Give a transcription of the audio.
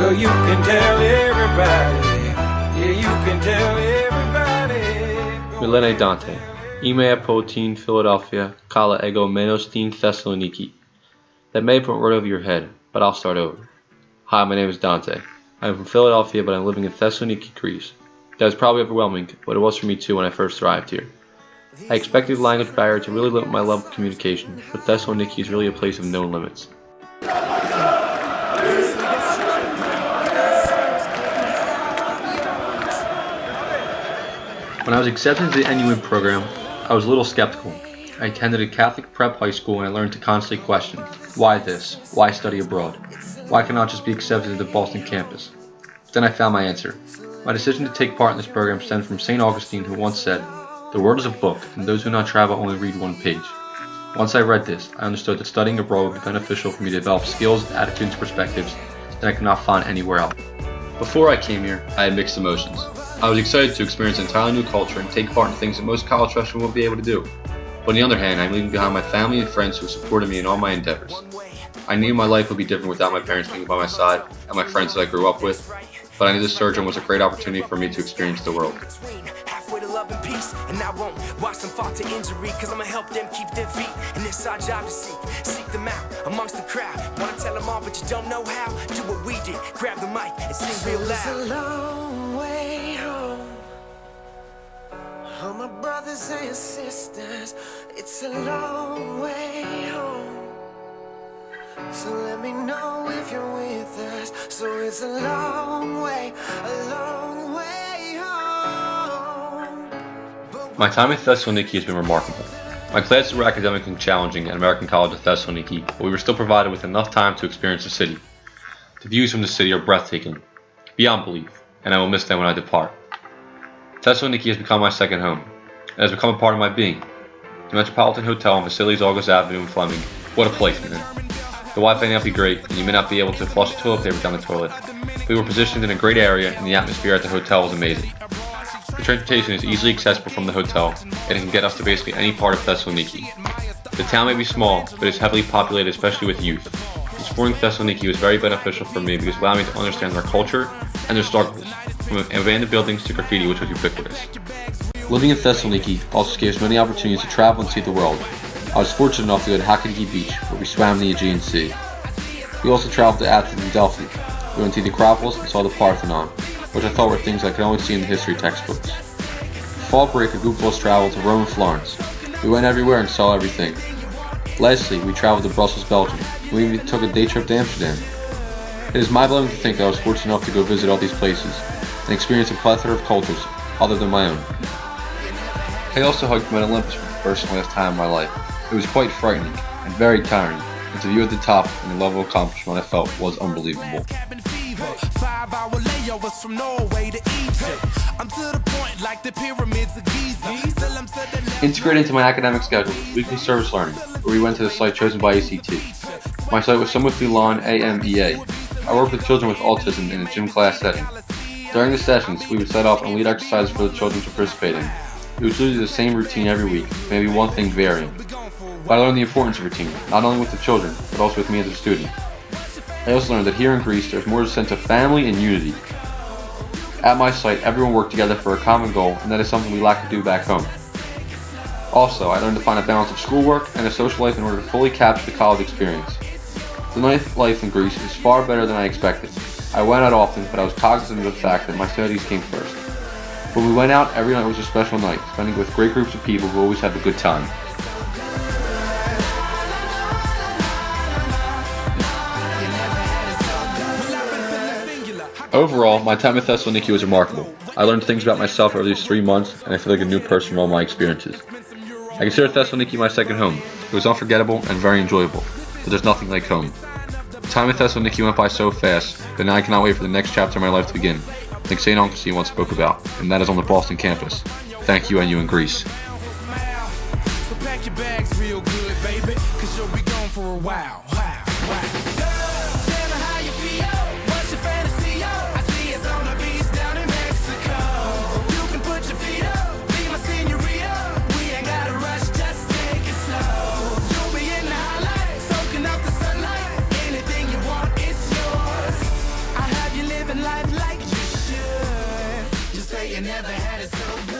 Well, you can tell everybody. Yeah, you can tell everybody. Milene Dante. Ime apotin Philadelphia, kala ego menostin Thessaloniki. That may put a word over your head, but I'll start over. Hi, my name is Dante. I'm from Philadelphia, but I'm living in Thessaloniki, Greece. That was probably overwhelming, but it was for me too when I first arrived here. I expected the language barrier to really limit my level of communication, but Thessaloniki is really a place of known limits. When I was accepted into the NUM program, I was a little skeptical. I attended a Catholic prep high school and I learned to constantly question, why this? Why study abroad? Why can I not just be accepted into the Boston campus? But then I found my answer. My decision to take part in this program stemmed from St. Augustine, who once said, "The world is a book, and those who not travel only read one page." Once I read this, I understood that studying abroad would be beneficial for me to develop skills, attitudes, and perspectives that I could not find anywhere else. Before I came here, I had mixed emotions. I was excited to experience an entirely new culture and take part in things that most college freshmen won't be able to do. But on the other hand, I'm leaving behind my family and friends who supported me in all my endeavors. I knew my life would be different without my parents being by my side and my friends that I grew up with, but I knew this sojourn was a great opportunity for me to experience the world. Love and peace, and I won't watch them fall to injury, cause I'ma help them keep their feet, and it's our job to seek them out amongst the crowd. Wanna tell them all, but you don't know how. Do what we did, grab the mic and sing real loud. It's a long way home, all my brothers and sisters. It's a long way home, so let me know if you're with us. So it's a long way home. My time at Thessaloniki has been remarkable. My classes were academically challenging at American College of Thessaloniki, but we were still provided with enough time to experience the city. The views from the city are breathtaking, beyond belief, and I will miss them when I depart. Thessaloniki has become my second home. It has become a part of my being. The Metropolitan Hotel on Vasilis August Avenue in Fleming, what a place, man. The Wi-Fi may not be great, and you may not be able to flush the toilet paper down the toilet. We were positioned in a great area, and the atmosphere at the hotel was amazing. The transportation is easily accessible from the hotel, and it can get us to basically any part of Thessaloniki. The town may be small, but it's heavily populated, especially with youth. Exploring Thessaloniki was very beneficial for me because it allowed me to understand their culture and their struggles, from abandoned buildings to graffiti, which was ubiquitous. Living in Thessaloniki also gave us many opportunities to travel and see the world. I was fortunate enough to go to Halkidiki Beach, where we swam in the Aegean Sea. We also traveled to Athens and Delphi. We went to the Acropolis and saw the Parthenon, which I thought were things I could only see in the history textbooks. Fall break, a group of us traveled to Rome and Florence. We went everywhere and saw everything. Lastly, we traveled to Brussels, Belgium. We even took a day trip to Amsterdam. It is mind-blowing to think that I was fortunate enough to go visit all these places and experience a plethora of cultures other than my own. I also hiked Mount Olympus for the first and last time in my life. It was quite frightening and very tiring, but the view at the top and the level of accomplishment I felt was unbelievable. 5-hour layovers from Norway to Egypt. I'm to the point like the pyramids of Giza. Integrated into my academic schedule was weekly service learning, where we went to the site chosen by ACT. My site was Summit Lawn AMEA. I worked with children with autism in a gym class setting. During the sessions, we would set off and lead exercises for the children to participate in. It was usually the same routine every week, maybe one thing varying. But I learned the importance of routine, not only with the children, but also with me as a student. I also learned that here in Greece, there's more of a sense of family and unity. At my site, everyone worked together for a common goal, and that is something we lack to do back home. Also, I learned to find a balance of schoolwork and a social life in order to fully capture the college experience. The nightlife in Greece is far better than I expected. I went out often, but I was cognizant of the fact that my studies came first. When we went out, every night was a special night, spending with great groups of people who always had a good time. Overall, my time at Thessaloniki was remarkable. I learned things about myself over these 3 months, and I feel like a new person from all my experiences. I consider Thessaloniki my second home. It was unforgettable and very enjoyable, but there's nothing like home. The time at Thessaloniki went by so fast, that now I cannot wait for the next chapter of my life to begin, like St. Augustine once spoke about, and that is on the Boston campus. Thank you, and you in Greece. So pack your bags real good, baby, cause you'll be gone for a while. that is so good.